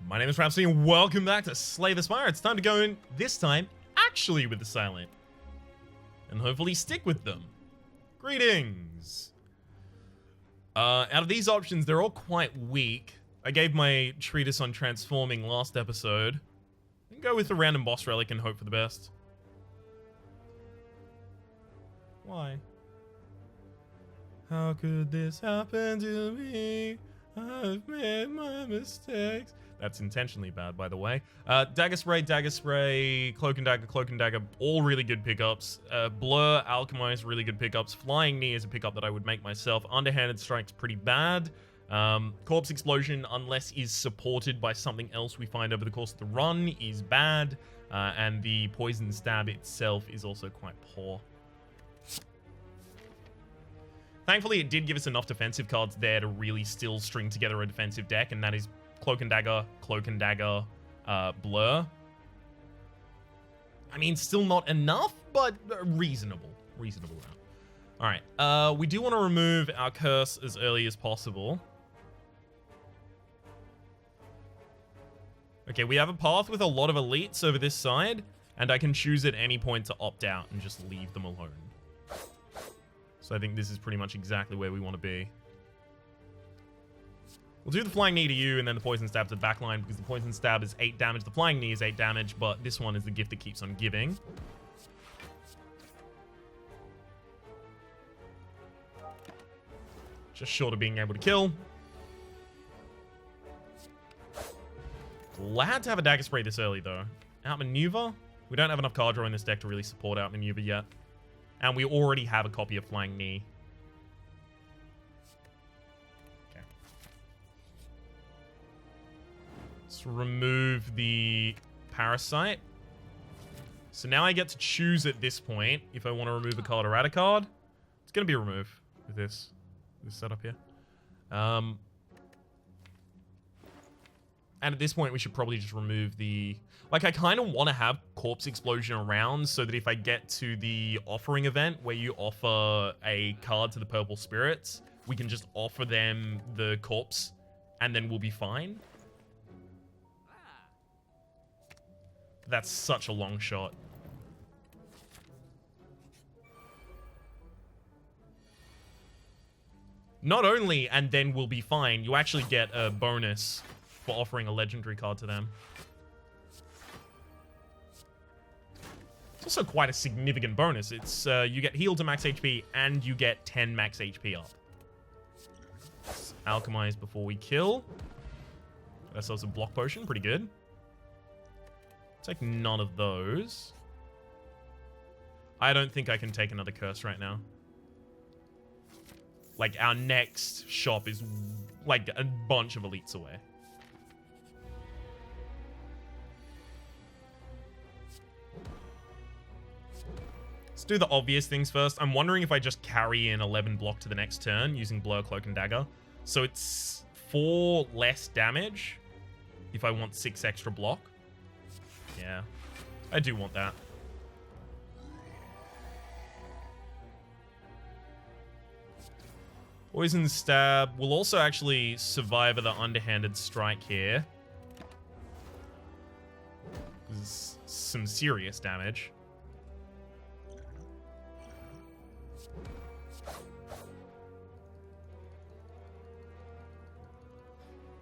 My name is Rhapsody and welcome back to Slay the Spire. It's time to go in, this time, actually with the Silent. And hopefully stick with them. Greetings! Out of these options, they're all quite weak. I gave my treatise on transforming last episode. And go with the random boss relic and hope for the best. Why? How could this happen to me? I've made my mistakes. That's intentionally bad, by the way. Dagger Spray, Cloak and Dagger, all really good pickups. Blur, Alchemize, really good pickups. Flying Knee is a pickup that I would make myself. Underhanded Strike's pretty bad. Corpse Explosion, unless is supported by something else we find over the course of the run, is bad. And the Poison Stab itself is also quite poor. Thankfully, it did give us enough defensive cards there to really still string together a defensive deck, and that is Cloak and Dagger, Blur. I mean, still not enough, but reasonable. Reasonable amount. Alright, we do want to remove our curse as early as possible. Okay, we have a path with a lot of elites over this side, and I can choose at any point to opt out and just leave them alone. So I think this is pretty much exactly where we want to be. We'll do the Flying Knee to you, and then the Poison Stab to the backline, because the Poison Stab is 8 damage, the Flying Knee is 8 damage, but this one is the gift that keeps on giving. Just short of being able to kill. Glad to have a Dagger Spray this early, though. Outmaneuver? We don't have enough card draw in this deck to really support Outmaneuver yet. And we already have a copy of Flying Knee. Okay. Let's remove the Parasite. So now I get to choose at this point if I want to remove a card or add a card. It's going to be a remove with this setup here. And at this point, we should probably just remove the... Like, I kind of want to have Corpse Explosion around so that if I get to the offering event where you offer a card to the Purple Spirits, we can just offer them the corpse and then we'll be fine. That's such a long shot. Not only, and then we'll be fine, you actually get a bonus for offering a legendary card to them. It's also quite a significant bonus. It's you get healed to max HP and you get 10 max HP up. Let's alchemize before we kill. Get ourselves a block potion, pretty good. Take none of those. I don't think I can take another curse right now. Like, our next shop is like a bunch of elites away. Let's do the obvious things first. I'm wondering if I just carry in 11 block to the next turn using Blur, Cloak, and Dagger. So it's 4 less damage if I want 6 extra block. Yeah, I do want that. Poison Stab will also actually survive the Underhanded Strike here. This is some serious damage.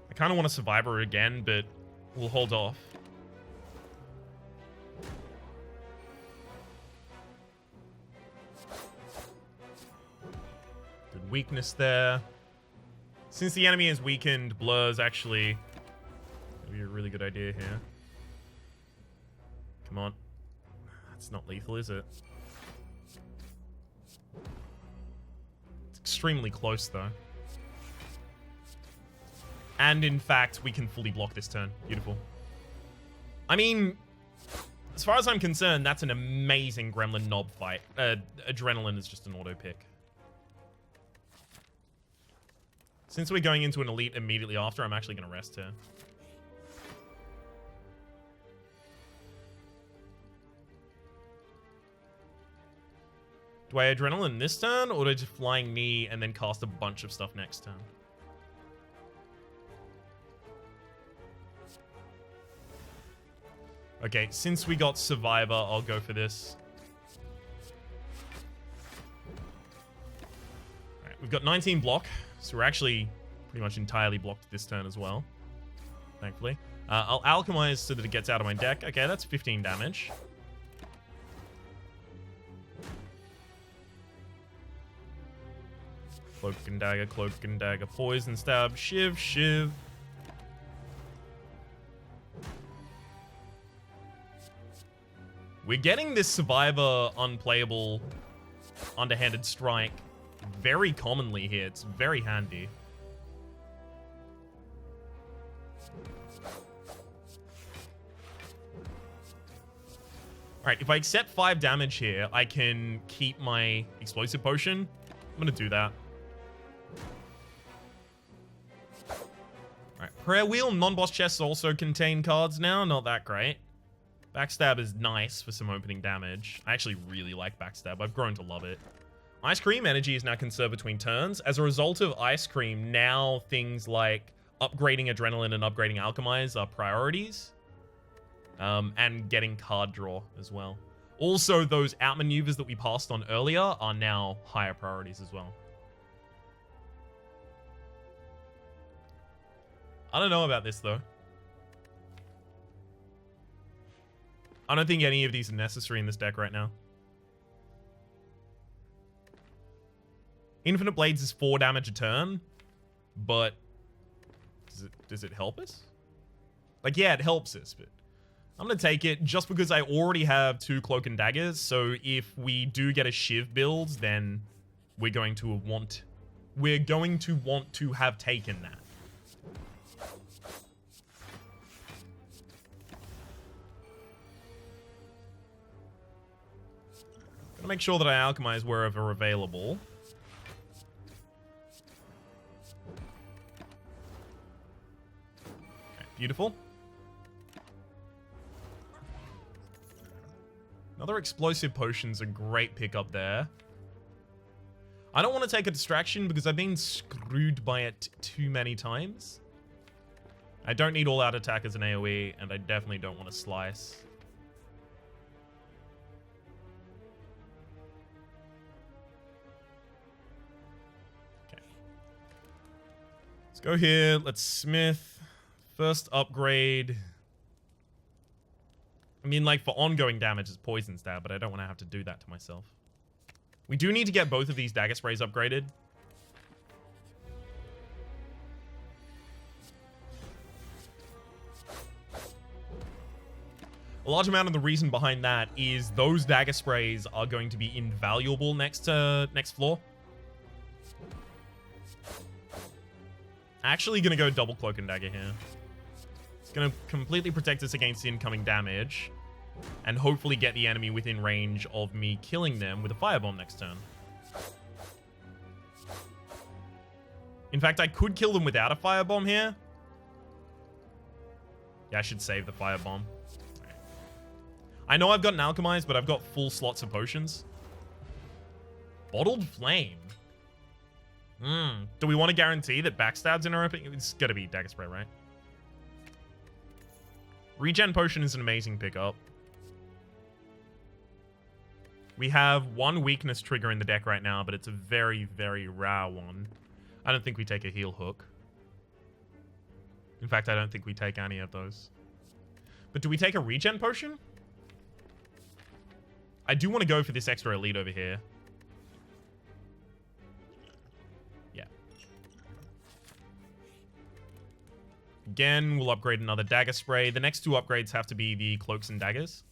I kind of want to Survivor again, but we'll hold off. Good weakness there. Since the enemy is weakened, Blur's actually gonna be a really good idea here. Come on. That's not lethal, is it? It's extremely close, though. And in fact, we can fully block this turn. Beautiful. I mean, as far as I'm concerned, that's an amazing Gremlin Knob fight. Adrenaline is just an auto pick. Since we're going into an elite immediately after, I'm actually going to rest here. Do I Adrenaline this turn, or do I just Flying Knee and then cast a bunch of stuff next turn? Okay, since we got Survivor, I'll go for this. Alright, we've got 19 block, so we're actually pretty much entirely blocked this turn as well. Thankfully. I'll alchemize so that it gets out of my deck. Okay, that's 15 damage. Cloak and dagger, poison stab, shiv, shiv. We're getting this Survivor unplayable underhanded strike very commonly here. It's very handy. Alright, if I accept 5 damage here, I can keep my explosive potion. I'm gonna do that. Alright, Prayer Wheel, non-boss chests also contain cards now. Not that great. Backstab is nice for some opening damage. I actually really like Backstab. I've grown to love it. Ice Cream energy is now conserved between turns. As a result of Ice Cream, now things like upgrading Adrenaline and upgrading Alchemize are priorities. And getting card draw as well. Also, those outmaneuvers that we passed on earlier are now higher priorities as well. I don't know about this, though. I don't think any of these are necessary in this deck right now. Infinite Blades is 4 damage a turn, but does it help us? Like, yeah, it helps us, but I'm going to take it just because I already have 2 Cloak and Daggers, so if we do get a Shiv build, then we're going to want to have taken that. Gonna make sure that I alchemize wherever available. Okay, beautiful. Another explosive potion's a great pickup there. I don't want to take a distraction because I've been screwed by it too many times. I don't need all-out attack as an AoE, and I definitely don't want to slice. Okay. Let's go here. Let's smith. First upgrade. I mean, like, for ongoing damage, it's Poison Stab, but I don't want to have to do that to myself. We do need to get both of these Dagger Sprays upgraded. A large amount of the reason behind that is those Dagger Sprays are going to be invaluable next floor. Actually gonna go double Cloak and Dagger here. It's gonna completely protect us against incoming damage. And hopefully get the enemy within range of me killing them with a Firebomb next turn. In fact, I could kill them without a Firebomb here. Yeah, I should save the Firebomb. I know I've got an Alchemize, but I've got full slots of potions. Bottled Flame. Do we want to guarantee that Backstab's in our opening? It's gotta be Dagger Spray, right? Regen Potion is an amazing pickup. We have 1 weakness trigger in the deck right now, but it's a very, very rare one. I don't think we take a heal hook. In fact, I don't think we take any of those. But do we take a regen potion? I do want to go for this extra elite over here. Yeah. Again, we'll upgrade another dagger spray. The next 2 upgrades have to be the cloaks and daggers.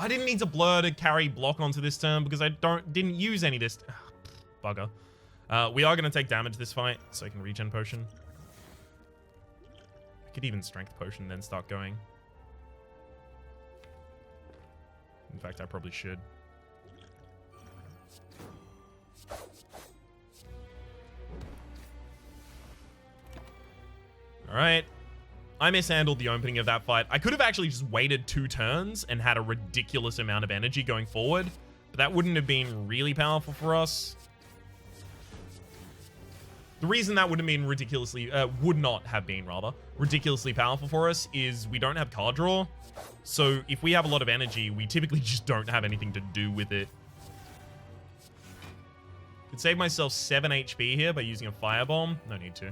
I didn't need to blur to carry block onto this turn because I didn't use any this. Bugger. We are going to take damage this fight, so I can regen potion. I could even strength potion then start going. In fact, I probably should. All right. I mishandled the opening of that fight. I could have actually just waited 2 turns and had a ridiculous amount of energy going forward, but that wouldn't have been really powerful for us. The reason that would not have been ridiculously powerful for us is we don't have card draw. So if we have a lot of energy, we typically just don't have anything to do with it. Could save myself 7 HP here by using a firebomb. No need to.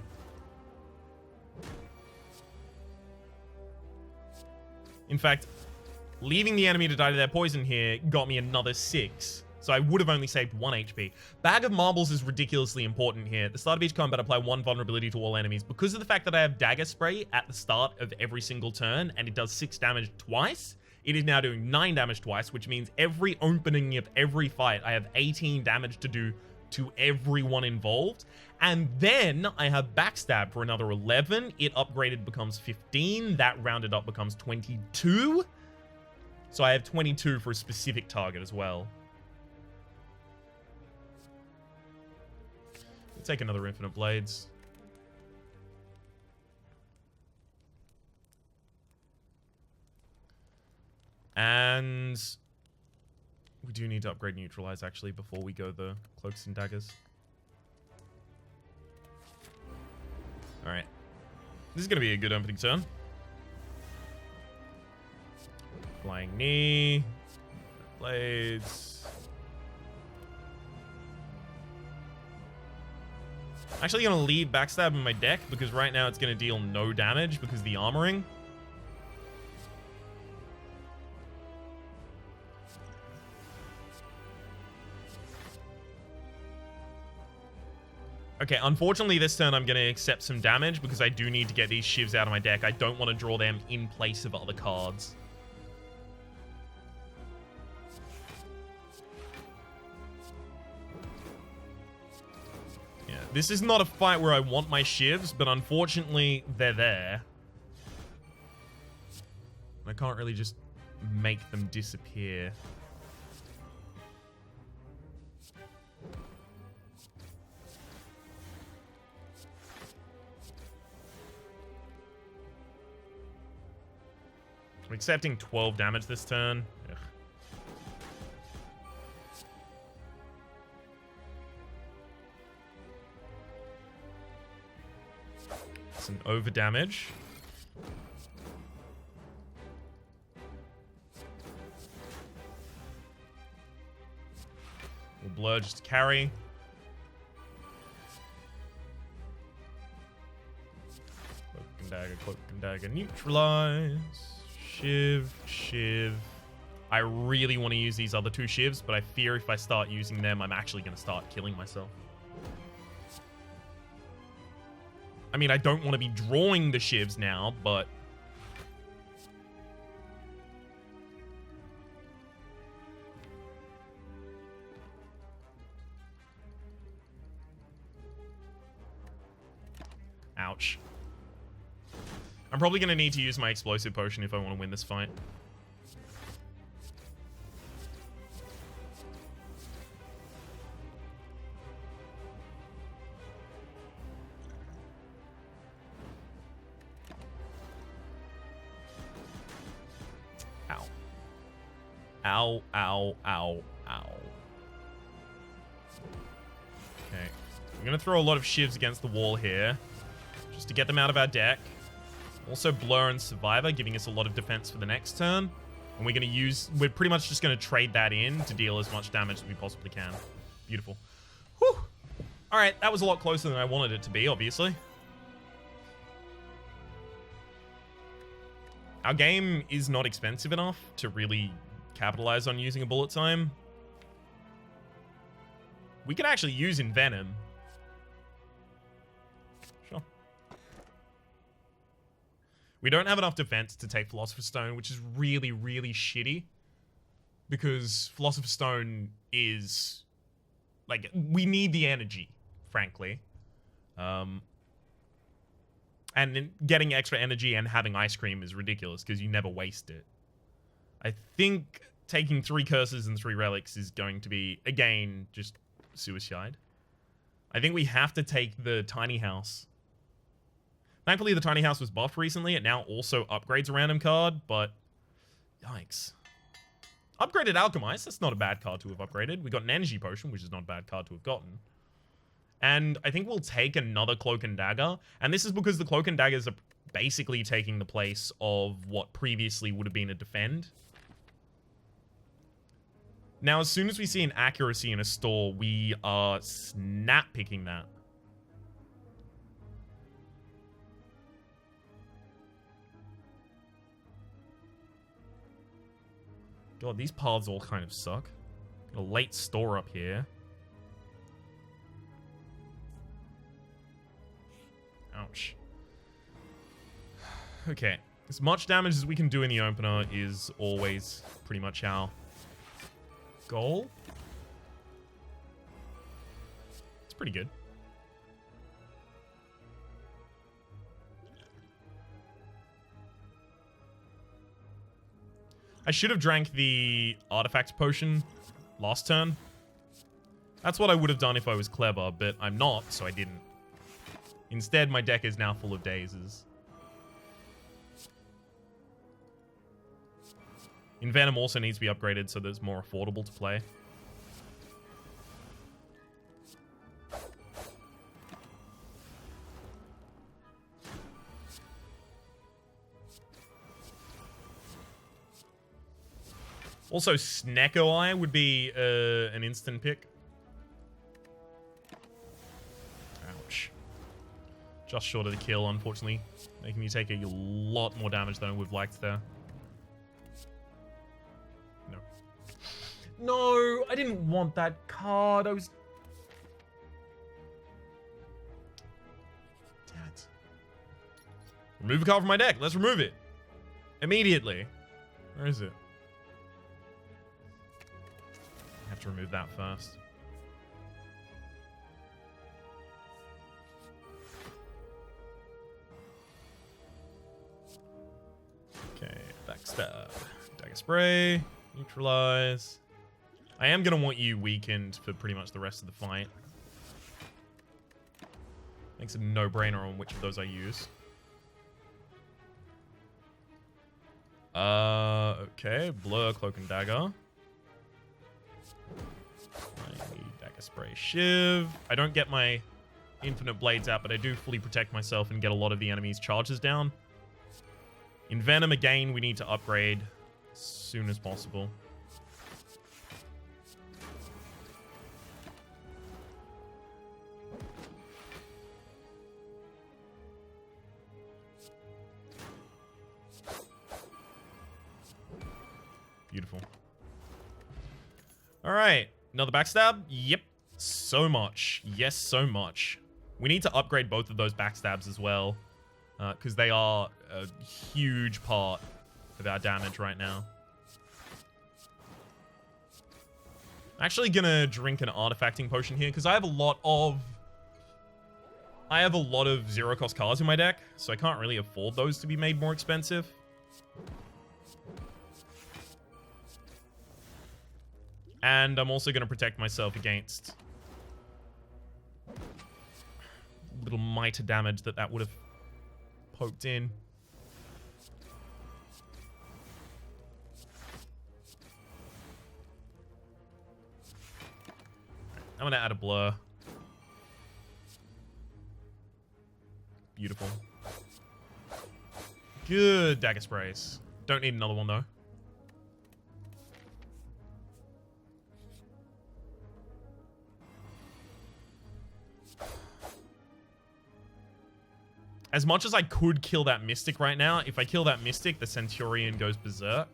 In fact, leaving the enemy to die to their poison here got me another 6. So I would have only saved 1 HP. Bag of Marbles is ridiculously important here. At the start of each combat, apply 1 vulnerability to all enemies. Because of the fact that I have Dagger Spray at the start of every single turn, and it does 6 damage twice, it is now doing 9 damage twice, which means every opening of every fight, I have 18 damage to do to everyone involved. And then I have Backstab for another 11. It upgraded becomes 15. That rounded up becomes 22. So I have 22 for a specific target as well. Take another Infinite Blades. And we do need to upgrade Neutralize actually before we go the Cloaks and Daggers. Alright. This is going to be a good opening turn. Flying Knee. Blades. I'm actually going to leave Backstab in my deck because right now it's going to deal no damage because of the armoring. Okay, unfortunately this turn I'm going to accept some damage because I do need to get these shivs out of my deck. I don't want to draw them in place of other cards. This is not a fight where I want my shivs, but unfortunately, they're there. I can't really just make them disappear. I'm accepting 12 damage this turn. Ugh. An over damage. We'll blur just to carry. Cloak and dagger, neutralize. Shiv. I really want to use these other 2 shivs, but I fear if I start using them, I'm actually going to start killing myself. I mean, I don't want to be drawing the shivs now, but... Ouch. I'm probably going to need to use my explosive potion if I want to win this fight. Ow, ow, ow, ow. Okay. I'm going to throw a lot of shivs against the wall here, just to get them out of our deck. Also Blur and Survivor, giving us a lot of defense for the next turn. And we're pretty much just going to trade that in to deal as much damage as we possibly can. Beautiful. Whew. Alright, that was a lot closer than I wanted it to be, obviously. Our game is not expensive enough to really capitalize on using a bullet time. We can actually use Envenom. Sure. We don't have enough defense to take Philosopher's Stone, which is really, really shitty. Because Philosopher's Stone is... like, we need the energy, frankly. And getting extra energy and having Ice Cream is ridiculous, because you never waste it. I think taking 3 curses and 3 relics is going to be, again, just suicide. I think we have to take the tiny house. Thankfully, the tiny house was buffed recently. It now also upgrades a random card, but yikes. Upgraded Alchemist, that's not a bad card to have upgraded. We got an energy potion, which is not a bad card to have gotten. And I think we'll take another Cloak and Dagger. And this is because the Cloak and Daggers are basically taking the place of what previously would have been a Defend. Now, as soon as we see an accuracy in a store, we are snap picking that. God, these paths all kind of suck. Got a late store up here. Ouch. Okay. As much damage as we can do in the opener is always pretty much our goal. It's pretty good. I should have drank the artifact potion last turn. That's what I would have done if I was clever, but I'm not, so I didn't. Instead, my deck is now full of dazes. Envenom also needs to be upgraded so that it's more affordable to play. Also, Snecko Eye would be an instant pick. Ouch. Just short of the kill, unfortunately. Making me take a lot more damage than I would have liked there. No. No, I didn't want that card. I was... Damn it. Remove a card from my deck. Let's remove it. Immediately. Where is it? I have to remove that first. Okay, backstab. Dagger spray. Neutralize. I am going to want you weakened for pretty much the rest of the fight. Makes a no-brainer on which of those I use. Okay. Blur, Cloak and Dagger. Dagger spray, Shiv. I don't get my infinite blades out, but I do fully protect myself and get a lot of the enemy's charges down. Envenom again, we need to upgrade as soon as possible. Beautiful. All right. Another backstab? Yep. So much. Yes, so much. We need to upgrade both of those backstabs as well. Because they are a huge part of our damage right now. I'm actually gonna drink an artifacting potion here because I have a lot of zero cost cards in my deck, so I can't really afford those to be made more expensive. And I'm also going to protect myself against little miter damage that would have poked in. I'm going to add a blur. Beautiful. Good dagger sprays. Don't need another one, though. As much as I could kill that Mystic right now, if I kill that Mystic, the Centurion goes berserk.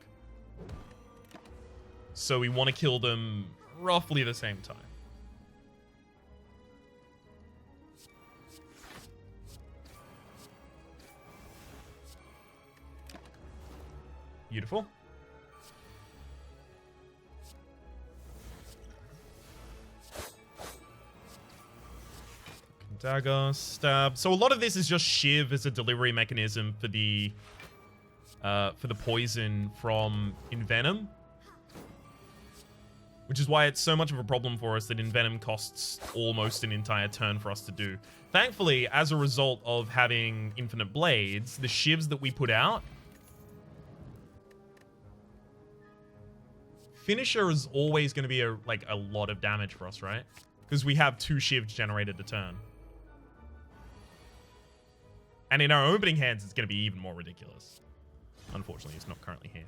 So we want to kill them roughly the same time. Beautiful. Dagger, stab. So a lot of this is just Shiv as a delivery mechanism for the poison from Envenom. which is why it's so much of a problem for us that Envenom costs almost an entire turn for us to do. Thankfully, as a result of having infinite blades, the shivs that we put out, Finisher is always going to be a lot of damage for us, right? Because we have 2 shivs generated a turn. And in our opening hands, it's going to be even more ridiculous. Unfortunately, it's not currently here.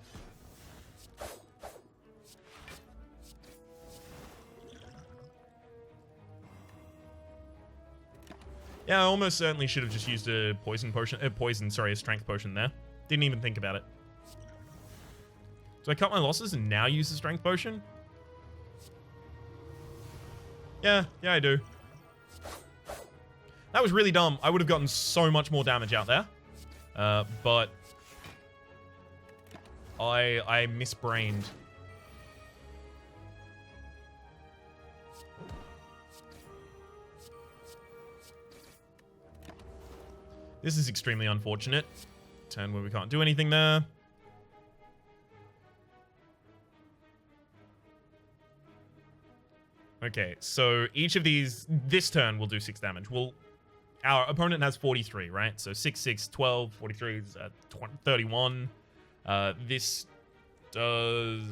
Yeah, I almost certainly should have just used a poison potion, a strength potion there. Didn't even think about it. Do I cut my losses and now use the strength potion? Yeah, I do. That was really dumb. I would have gotten so much more damage out there. But I misbrained. This is extremely unfortunate. Turn where we can't do anything there. Okay, so each of these, this turn will do 6 damage. Our opponent has 43, right? So 6, 6, 12, 43 is 31. This does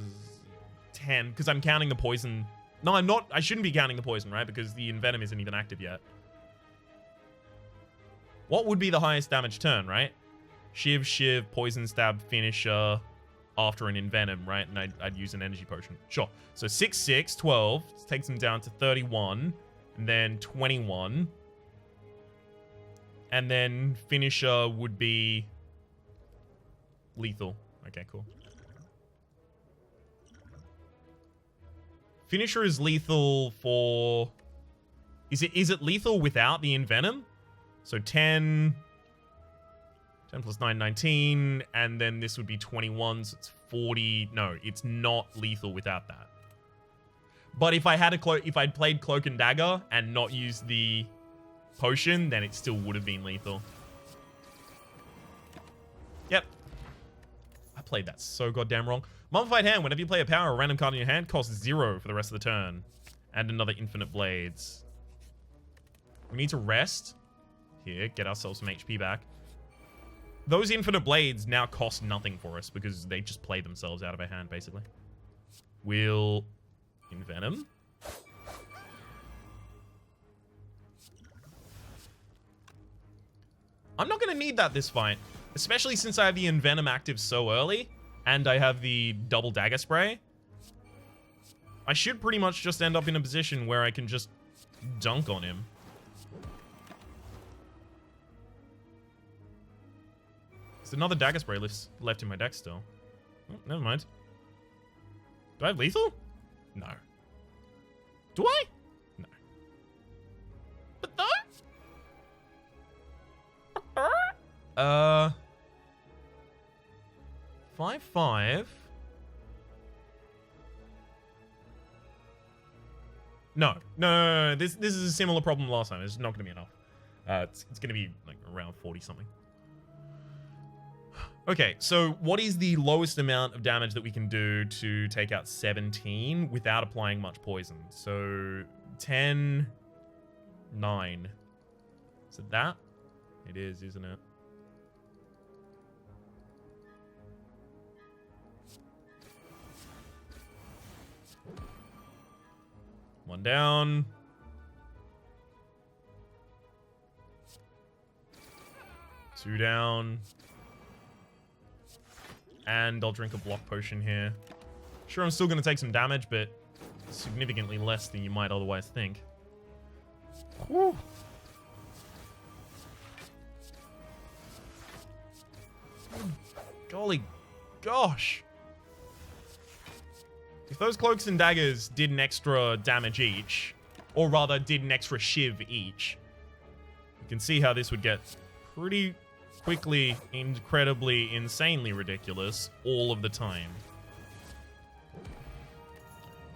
10, because I'm counting the poison. No, I'm not. I shouldn't be counting the poison, right? Because the Envenom isn't even active yet. What would be the highest damage turn, right? Shiv, Poison Stab, Finisher, after an Envenom, right? And I'd use an Energy Potion. Sure. So 6, 6, 12. Takes them down to 31. And then 21. And then Finisher would be lethal. Okay, cool. Finisher is lethal for... Is it lethal without the Envenom? So 10 plus 9, 19, and then this would be 21, so it's 40. No, it's not lethal without that. But if I had if I'd played Cloak and Dagger and not used the potion, then it still would have been lethal. Yep. I played that so goddamn wrong. Mummified Hand, whenever you play a power or a random card in your hand, costs 0 for the rest of the turn. And another Infinite Blades. We need to rest. Here, get ourselves some HP back. Those Infinite Blades now cost nothing for us because they just play themselves out of our hand, basically. We'll Envenom. I'm not going to need that this fight, especially since I have the Envenom active so early and I have the double dagger spray. I should pretty much just end up in a position where I can just dunk on him. There's another dagger spray left in my deck still. Oh, never mind. Do I have lethal? No. Do I? No. But no? 5/5. No. This is a similar problem last time. It's not going to be enough. It's going to be like around 40 something. Okay, so what is the lowest amount of damage that we can do to take out 17 without applying much poison? So 10, 9. Is it that? It is, isn't it? One down. Two down. And I'll drink a block potion here. Sure, I'm still going to take some damage, but significantly less than you might otherwise think. Whew. Golly gosh. If those cloaks and daggers did an extra damage each, or rather did an extra shiv each, you can see how this would get pretty quickly, incredibly, insanely ridiculous all of the time.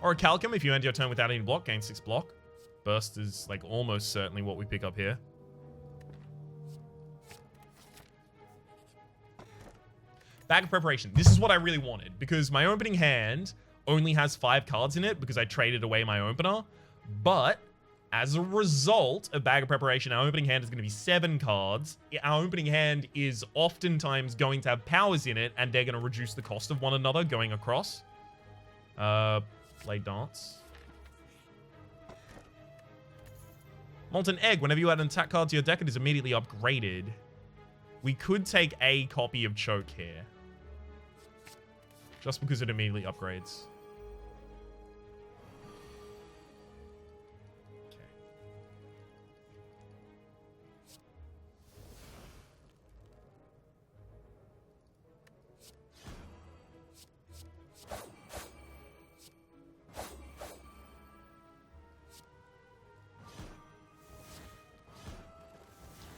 Or a Calcum, if you end your turn without any block, gain 6 block. Burst is like almost certainly what we pick up here. Bag of Preparation. This is what I really wanted, because my opening hand, only has 5 cards in it because I traded away my opener. But as a result of Bag of Preparation, our opening hand is going to be 7 cards. Our opening hand is oftentimes going to have powers in it, and they're going to reduce the cost of one another going across. Play Dance. Molten Egg. Whenever you add an attack card to your deck, it is immediately upgraded. We could take a copy of Choke here. Just because it immediately upgrades.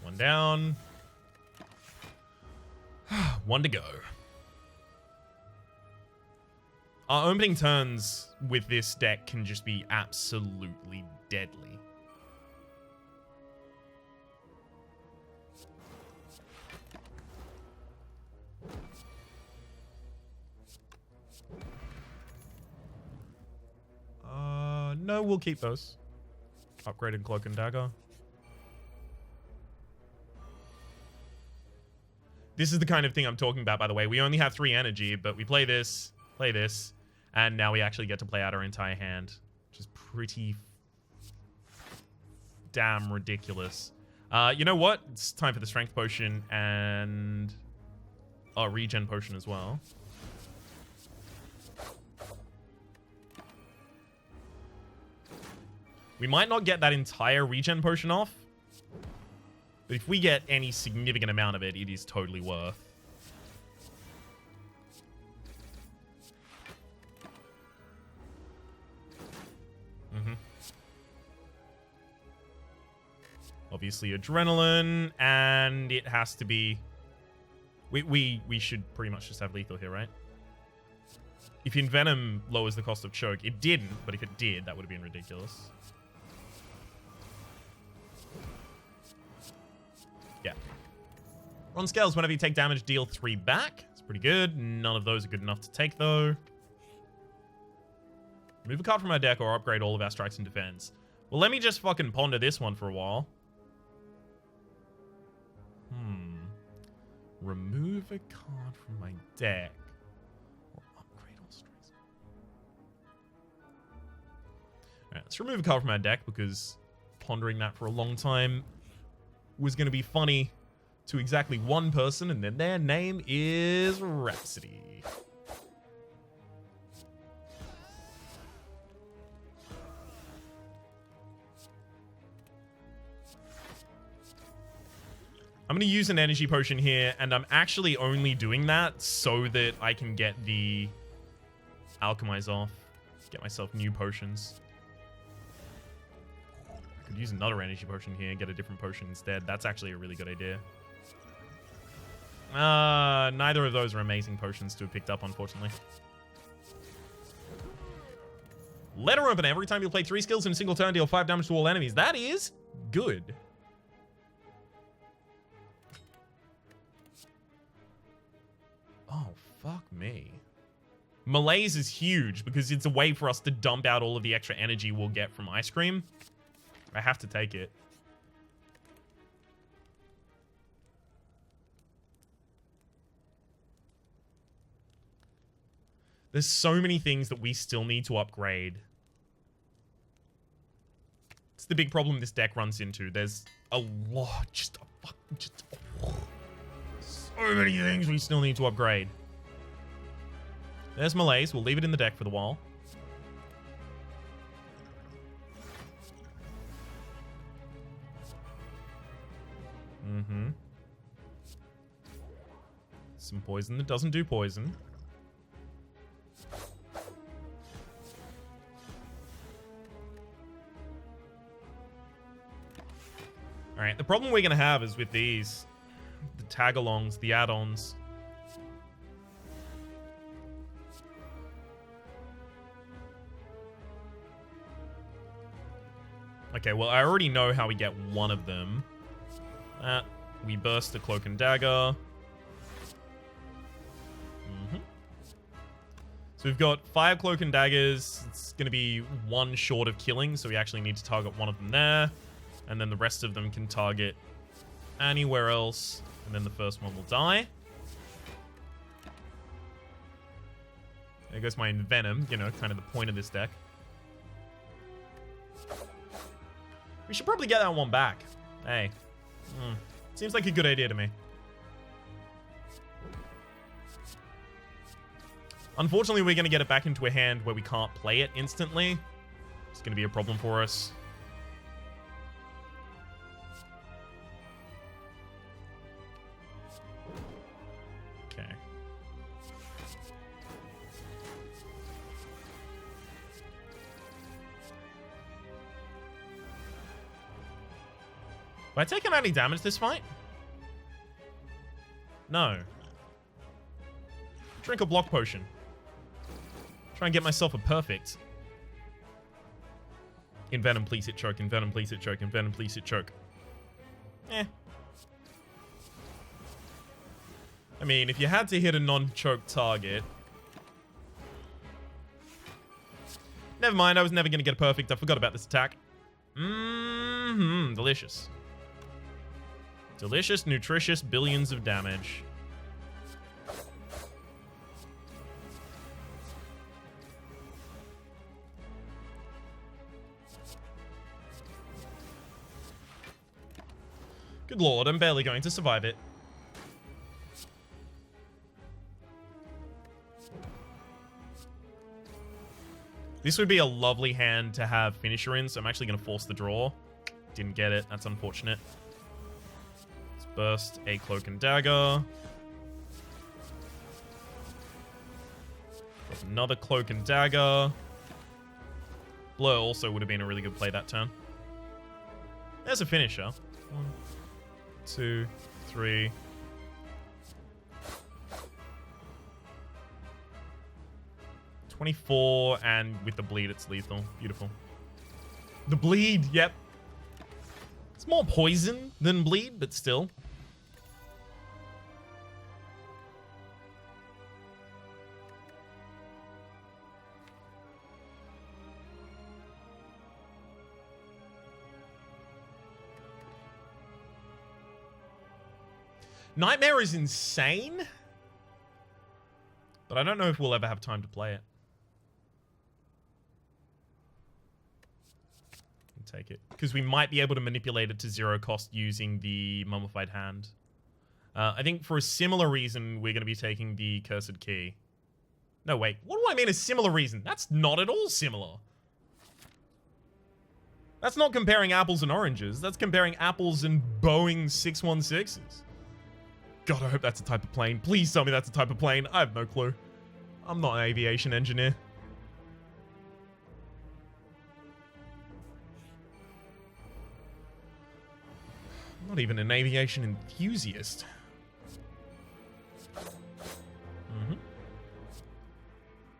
One down. One to go. Our opening turns with this deck can just be absolutely deadly. No, we'll keep those. Upgraded Cloak and Dagger. This is the kind of thing I'm talking about, by the way. We only have 3 energy, but we play this, and now we actually get to play out our entire hand, which is pretty damn ridiculous. You know what? It's time for the Strength Potion and Regen Potion as well. We might not get that entire Regen Potion off, but if we get any significant amount of it, it is totally worth. Obviously Adrenaline, and it has to be... We should pretty much just have lethal here, right? If Envenom lowers the cost of Choke, it didn't, but if it did, that would have been ridiculous. Yeah. On scales, whenever you take damage, deal 3 back. It's pretty good. None of those are good enough to take, though. Remove a card from our deck or upgrade all of our strikes and defense. Well, let me just fucking ponder this one for a while. Remove a card from my deck or upgrade all strikes. Alright, let's remove a card from our deck because pondering that for a long time was going to be funny to exactly one person, and then their name is Rhapsody. I'm going to use an energy potion here, and I'm actually only doing that so that I can get the alchemize off, get myself new potions. I could use another energy potion here and get a different potion instead. That's actually a really good idea. Neither of those are amazing potions to have picked up, unfortunately. Letter Opener. Every time you play 3 skills in a single turn, deal 5 damage to all enemies. That is good. Oh, fuck me. Malaise is huge because it's a way for us to dump out all of the extra energy we'll get from Ice Cream. I have to take it. There's so many things that we still need to upgrade. It's the big problem this deck runs into. There's a lot, so many things we still need to upgrade. There's Malaise. We'll leave it in the deck for the while. Some poison that doesn't do poison. Alright, the problem we're going to have is with these, the tag-alongs, the add-ons. Okay, well, I already know how we get one of them. We burst the Cloak and Dagger. So we've got 5 Cloak and Daggers. It's going to be 1 short of killing, so we actually need to target one of them there. And then the rest of them can target anywhere else. And then the first one will die. There goes my Envenom, you know, kind of the point of this deck. We should probably get that one back. Hey. Seems like a good idea to me. Unfortunately, we're going to get it back into a hand where we can't play it instantly. It's going to be a problem for us. Okay. Have I taken any damage this fight? No. Drink a block potion. Try and get myself a perfect. Envenom, please hit choke. Envenom, please hit choke. Envenom, please hit choke. Eh. I mean, if you had to hit a non-choke target... Never mind, I was never going to get a perfect. I forgot about this attack. Delicious. Delicious, nutritious, billions of damage. Good lord, I'm barely going to survive it. This would be a lovely hand to have finisher in, so I'm actually going to force the draw. Didn't get it. That's unfortunate. Let's burst a Cloak and Dagger. Got another Cloak and Dagger. Blur also would have been a really good play that turn. There's a finisher. 1, 2, 3. $24, and with the bleed, it's lethal. Beautiful. The bleed, yep. It's more poison than bleed, but still. Nightmare is insane, but I don't know if we'll ever have time to play it. Take it, because we might be able to manipulate it to 0 cost using the Mummified Hand. I think for a similar reason, we're going to be taking the Cursed Key. No, wait. What do I mean a similar reason? That's not at all similar. That's not comparing apples and oranges. That's comparing apples and Boeing 616s. God, I hope that's a type of plane. Please tell me that's a type of plane. I have no clue. I'm not an aviation engineer. Not even an aviation enthusiast.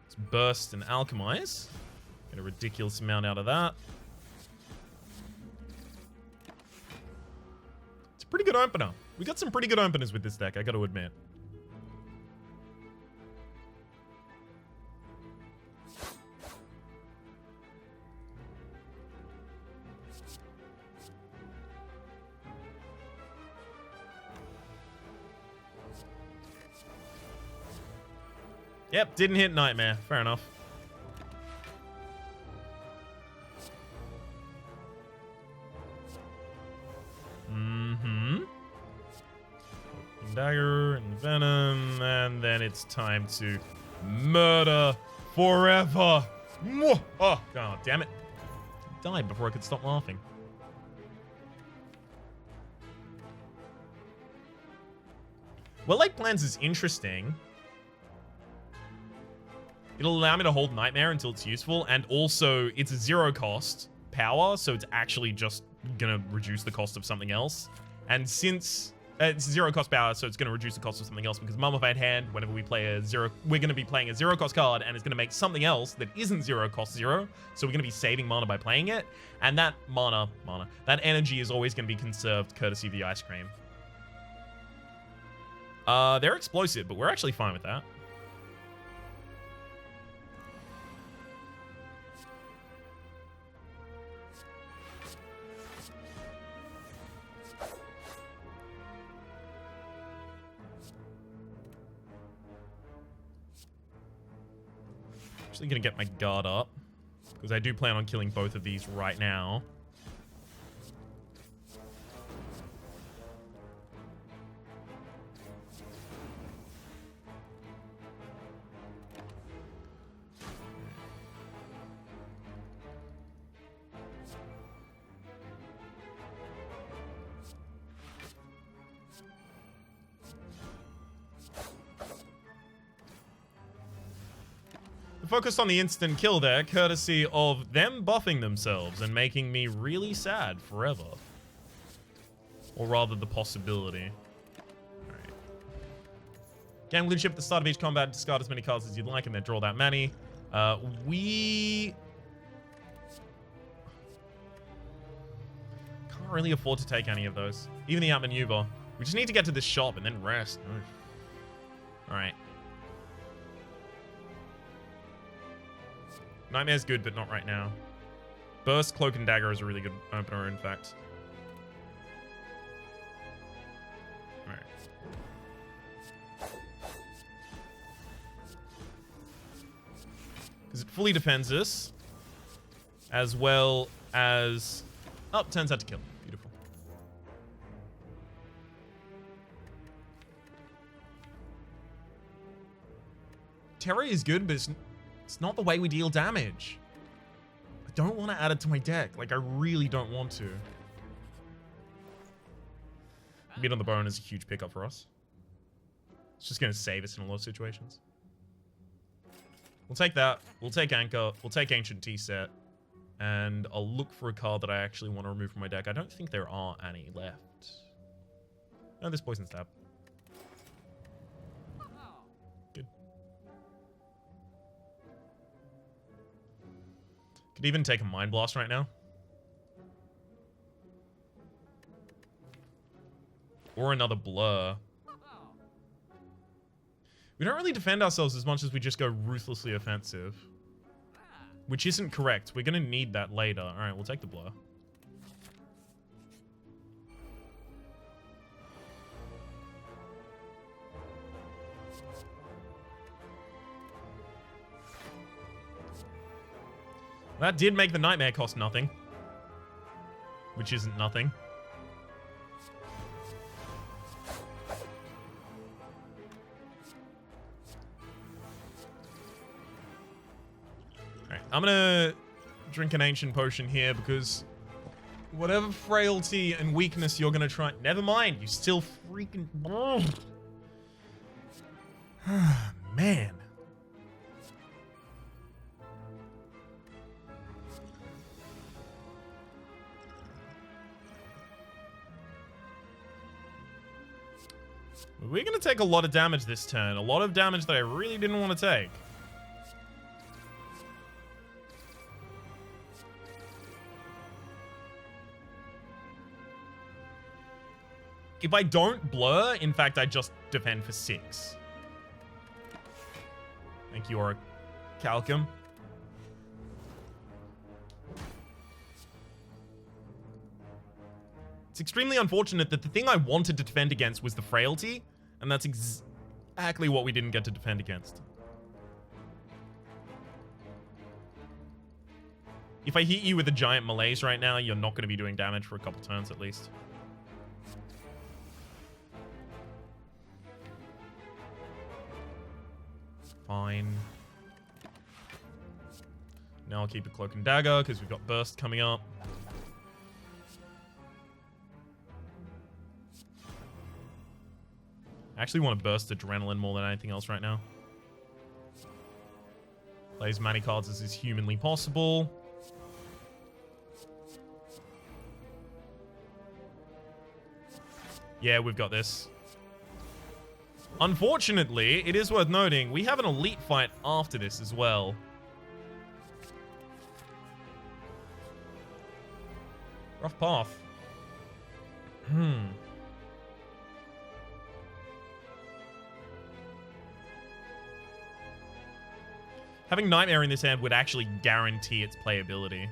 Let's burst and alchemize. Get a ridiculous amount out of that. It's a pretty good opener. We got some pretty good openers with this deck, I gotta admit. Yep, didn't hit Nightmare. Fair enough. Dagger and Venom, and then it's time to murder forever. Oh, God damn it. I died before I could stop laughing. Well-laid plans is interesting. It'll allow me to hold Nightmare until it's useful, and also it's a 0 cost power, so it's actually just gonna reduce the cost of something else. And since it's 0 cost power, so it's gonna reduce the cost of something else, because Mummified Hand, whenever we play a 0, we're gonna be playing a 0 cost card, and it's gonna make something else that isn't 0 cost 0, so we're gonna be saving mana by playing it, and that that energy is always gonna be conserved courtesy of the Ice Cream. They're explosive, but we're actually fine with that. Actually gonna get my guard up, because I do plan on killing both of these right now. Focused on the instant kill there, courtesy of them buffing themselves and making me really sad forever. Or rather, the possibility. Alright. Gang leadership at the start of each combat, discard as many cards as you'd like and then draw that many. We can't really afford to take any of those. Even the outmaneuver. We just need to get to this shop and then rest. Alright. Nightmare's good, but not right now. Burst, Cloak, and Dagger is a really good opener, in fact. Alright. Because it fully defends us, as well as... Oh, turns out to kill. Beautiful. Terror is good, but it's not the way we deal damage. I don't want to add it to my deck. Like, I really don't want to. Beat on the Bone is a huge pickup for us. It's just going to save us in a lot of situations. We'll take that. We'll take Anchor. We'll take Ancient Tea Set. And I'll look for a card that I actually want to remove from my deck. I don't think there are any left. No, there's Poison Stab. Good. Could even take a Mind Blast right now. Or another Blur. We don't really defend ourselves as much as we just go ruthlessly offensive. Which isn't correct. We're going to need that later. Alright, we'll take the Blur. That did make the Nightmare cost nothing. Which isn't nothing. Alright, I'm gonna drink an Ancient Potion here because whatever frailty and weakness you're gonna try... Never mind, you still freaking... Man. We're going to take a lot of damage this turn. A lot of damage that I really didn't want to take. If I don't blur, in fact, I just defend for 6. Thank you, Orichalcum. It's extremely unfortunate that the thing I wanted to defend against was the frailty, and that's exactly what we didn't get to defend against. If I hit you with a giant malaise right now, you're not going to be doing damage for a couple turns at least. Fine. Now I'll keep a Cloak and Dagger because we've got Burst coming up. I actually want to burst Adrenaline more than anything else right now. Play as many cards as is humanly possible. Yeah, we've got this. Unfortunately, it is worth noting, we have an elite fight after this as well. Rough path. Having Nightmare in this hand would actually guarantee its playability.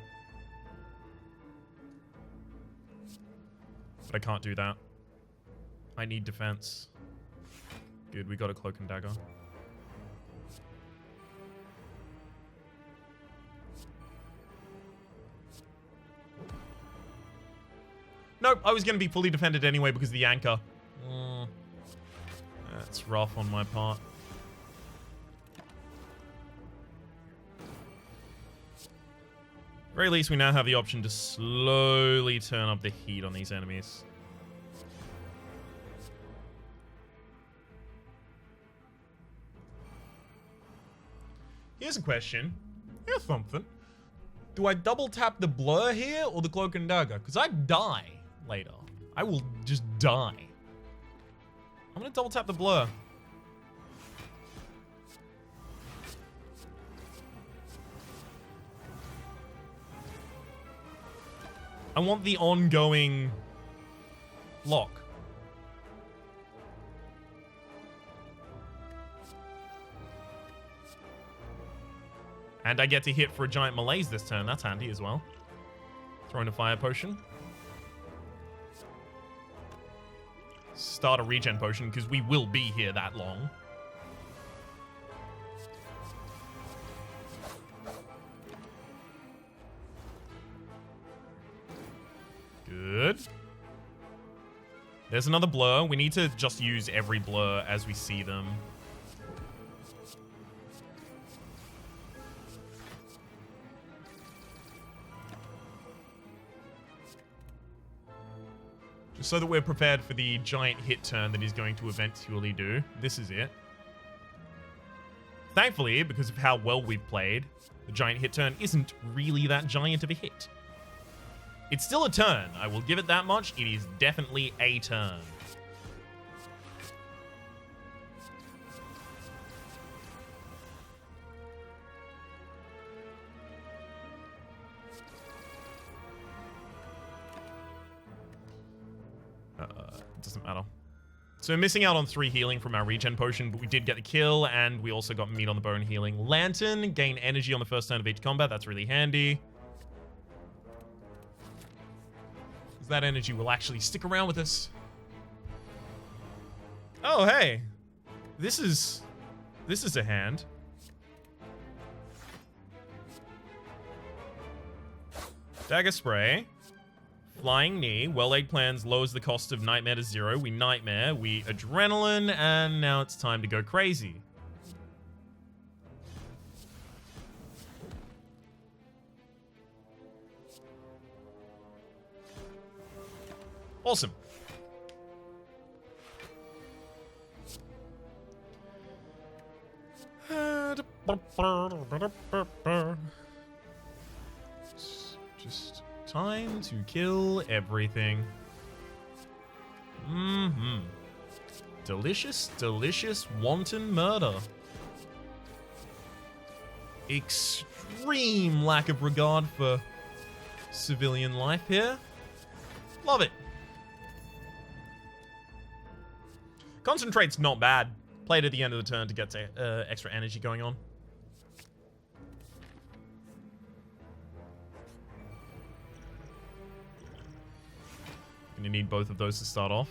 But I can't do that. I need defense. Good, we got a Cloak and Dagger. Nope, I was going to be fully defended anyway because of the anchor. That's rough on my part. Very least, we now have the option to slowly turn up the heat on these enemies. Here's a question. Here's something. Do I double tap the blur here or the cloak and dagger? Because I die later. I will just die. I'm going to double tap the blur. I want the ongoing lock. And I get to hit for a giant malaise this turn. That's handy as well. Throwing a fire potion. Start a regen potion, because we will be here that long. Good. There's another blur. We need to just use every blur as we see them. Just so that we're prepared for the giant hit turn that he's going to eventually do. This is it. Thankfully, because of how well we've played, the giant hit turn isn't really that giant of a hit. It's still a turn. I will give it that much. It is definitely a turn. It doesn't matter. So missing out on 3 healing from our regen potion, but we did get the kill, and we also got meat on the bone healing. Lantern, gain energy on the first turn of each combat. That's really handy. That energy will actually stick around with us. Oh, hey. This is a hand. Dagger spray. Flying knee. Well-laid plans lowers the cost of nightmare to 0. We nightmare. We adrenaline. And now it's time to go crazy. Awesome. Just time to kill everything. Delicious, delicious wanton murder. Extreme lack of regard for civilian life here. Love it. Concentrate's not bad. Played at the end of the turn to get extra energy going on. Gonna need both of those to start off.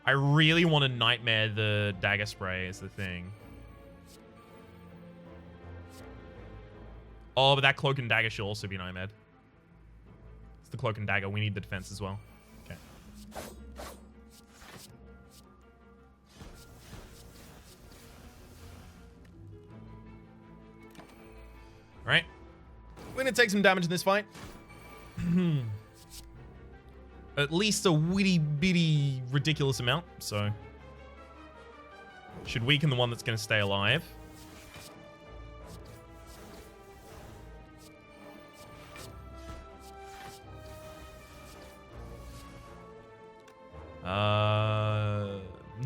I really want to nightmare the dagger spray is the thing. Oh, but that cloak and dagger should also be nightmared. It's the cloak and dagger. We need the defense as well. Okay. Alright. We're going to take some damage in this fight. At least a witty-bitty ridiculous amount, so should weaken the one that's going to stay alive.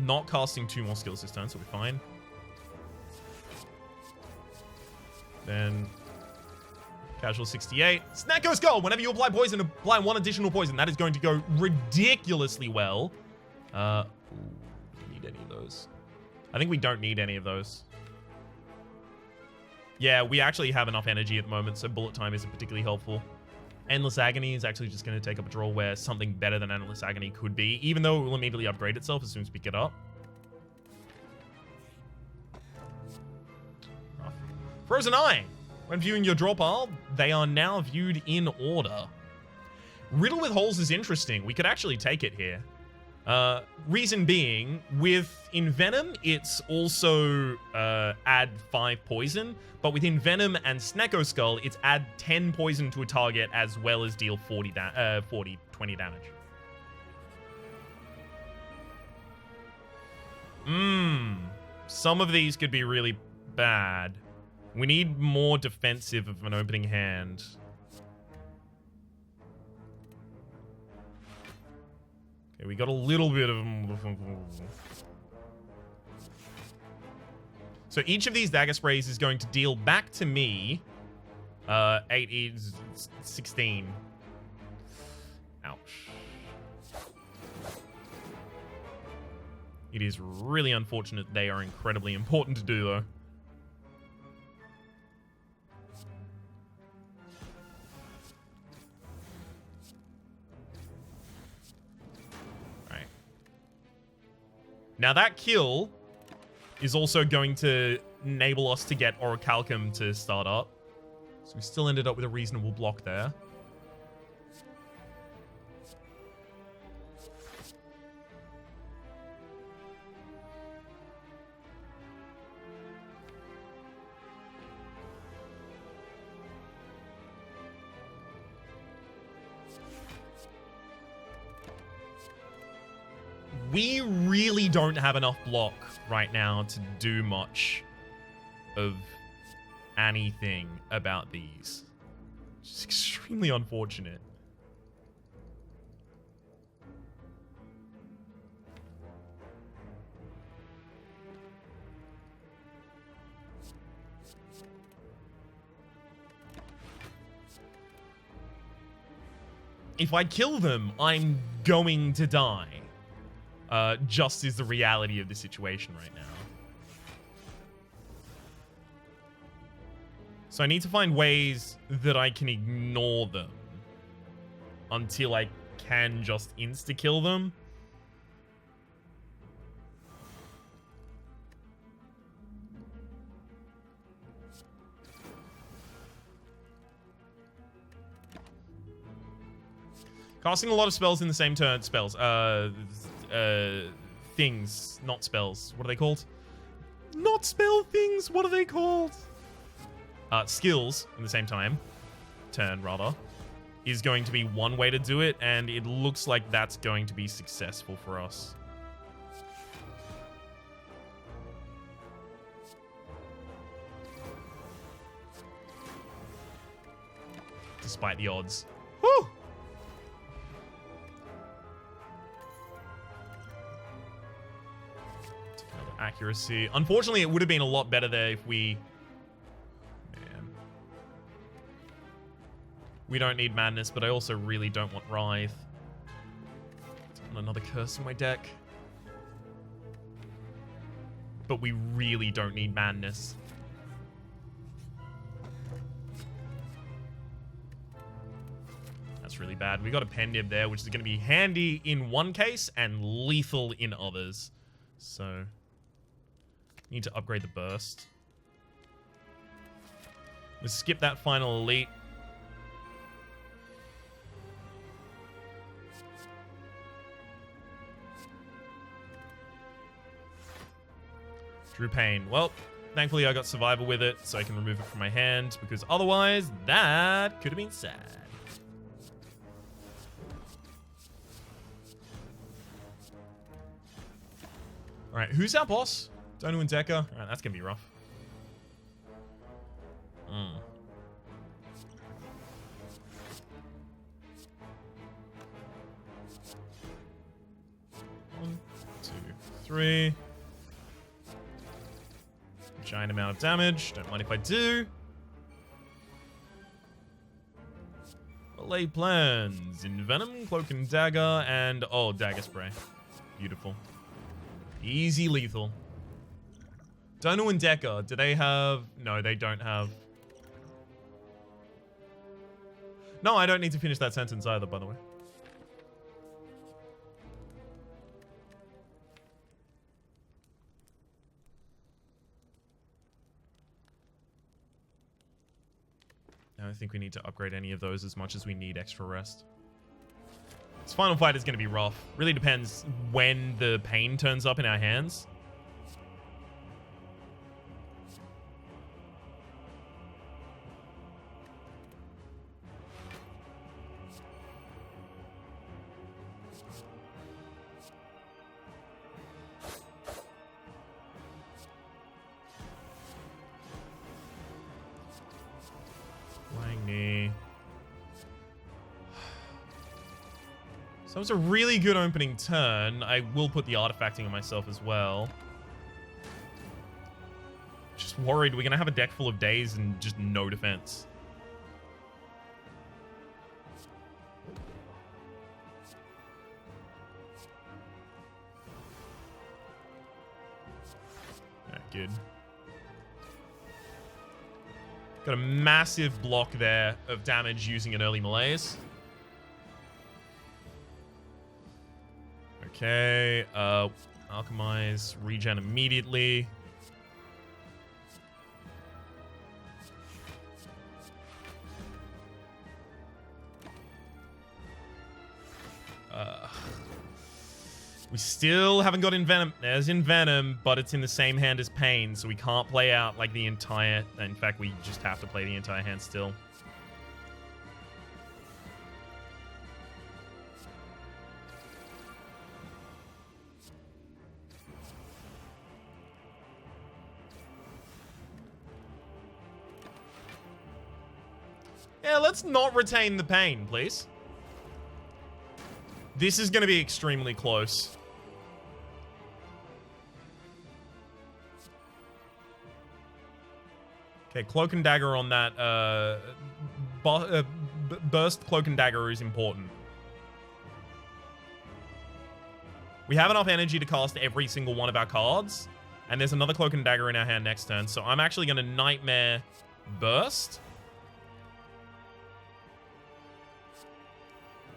Not casting 2 more skills this turn, so we're fine. Then Casual 68. Snacko Skull! Whenever you apply poison, apply 1 additional poison. That is going to go ridiculously well. Do we need any of those? I think we don't need any of those. Yeah, we actually have enough energy at the moment, so bullet time isn't particularly helpful. Endless Agony is actually just going to take up a draw where something better than Endless Agony could be, even though it will immediately upgrade itself as soon as we pick it up. Frozen Eye. When viewing your draw pile, they are now viewed in order. Riddle with Holes is interesting. We could actually take it here. Reason being, with Envenom, it's also add 5 poison, but with Envenom and Snecko Skull, it's add 10 poison to a target as well as deal 20 damage. Some of these could be really bad. We need more defensive of an opening hand. Okay, we got a little bit of... So each of these Dagger Sprays is going to deal back to me 8 is 16. Ouch. It is really unfortunate they are incredibly important to do, though. Now that kill is also going to enable us to get Orichalcum to start up. So we still ended up with a reasonable block there. We really don't have enough block right now to do much of anything about these. It's extremely unfortunate. If I kill them, I'm going to die. Just is the reality of the situation right now. So I need to find ways that I can ignore them until I can just insta-kill them. Casting a lot of spells in the same turn. Things, not spells. What are they called? Not spell things. What are they called? Skills in the same turn, rather, is going to be one way to do it, and it looks like that's going to be successful for us. Despite the odds. Woo! Accuracy. Unfortunately, it would have been a lot better there if we... Man. We don't need Madness, but I also really don't want Writhe. Don't want another Curse in my deck. But we really don't need Madness. That's really bad. We got a Pendib there, which is going to be handy in one case and lethal in others. So... need to upgrade the burst. Let's skip that final elite. Drew Pain. Well, thankfully I got Survivor with it, so I can remove it from my hand, because otherwise, that could have been sad. Alright, who's our boss? Donu and Decker? Alright, that's gonna be rough. One, two, three. Giant amount of damage. Don't mind if I do. Lay plans. Envenom, Cloak and Dagger, and... oh, Dagger Spray. Beautiful. Easy lethal. Donu and Decker, do they have... no, they don't have... No, I don't need to finish that sentence either, by the way. I don't think we need to upgrade any of those as much as we need extra rest. This final fight is going to be rough. Really depends when the pain turns up in our hands. So it was a really good opening turn. I will put the artifacting on myself as well. Just worried we're going to have a deck full of days and just no defense. Alright, good. Got a massive block there of damage using an early malaise. Okay, alchemize, regen immediately. We still haven't got Envenom. There's Envenom, but it's in the same hand as Pain, so we can't play out like the entire... In fact, we just have to play the entire hand still. Yeah, let's not retain the Pain, please. This is going to be extremely close. Okay, Cloak and Dagger on that. Burst Cloak and Dagger is important. We have enough energy to cast every single one of our cards. And there's another Cloak and Dagger in our hand next turn. So I'm actually going to Nightmare Burst.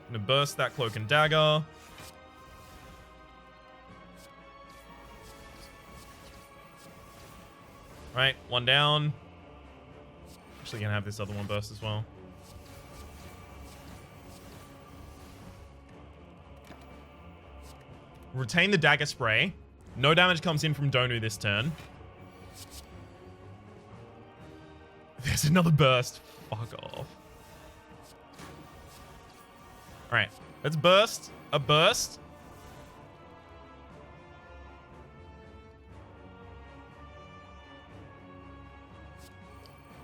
I'm going to burst that Cloak and Dagger. Right, one down. Actually going to have this other one burst as well. Retain the Dagger Spray. No damage comes in from Donu this turn. There's another burst. Fuck off. Alright, let's burst. A burst.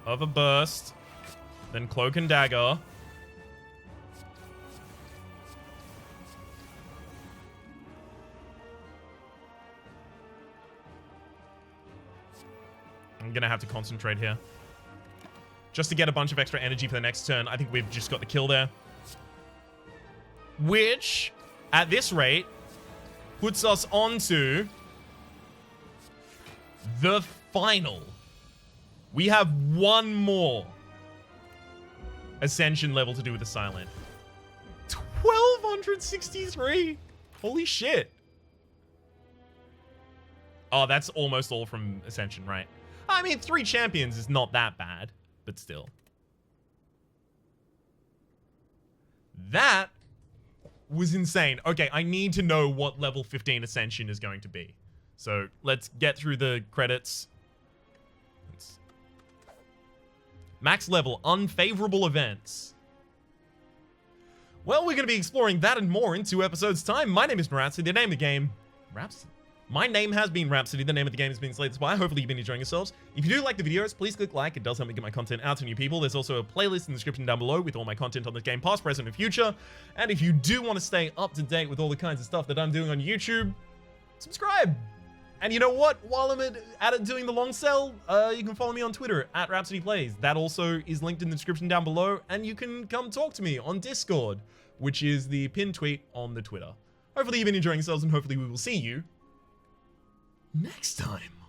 Of a burst. Then Cloak and Dagger. I'm gonna have to concentrate here. Just to get a bunch of extra energy for the next turn. I think we've just got the kill there. Which, at this rate, puts us onto the final. We have one more Ascension level to do with the Silent. 1263! Holy shit. Oh, that's almost all from Ascension, right? I mean, 3 champions is not that bad, but still. That was insane. Okay, I need to know what level 15 Ascension is going to be. So let's get through the credits. Max level, unfavorable events. Well, we're going to be exploring that and more in 2 episodes' time. My name is Rhapsody, the name of the game, Rhapsody. My name has been Rhapsody, the name of the game has been Slay the Spire. Hopefully you've been enjoying yourselves. If you do like the videos, please click like. It does help me get my content out to new people. There's also a playlist in the description down below with all my content on this game, past, present, and future. And if you do want to stay up to date with all the kinds of stuff that I'm doing on YouTube, subscribe. And you know what? While I'm at it doing the long sell, you can follow me on Twitter at Rhapsody Plays. That also is linked in the description down below. And you can come talk to me on Discord, which is the pinned tweet on the Twitter. Hopefully you've been enjoying yourselves, and hopefully we will see you next time.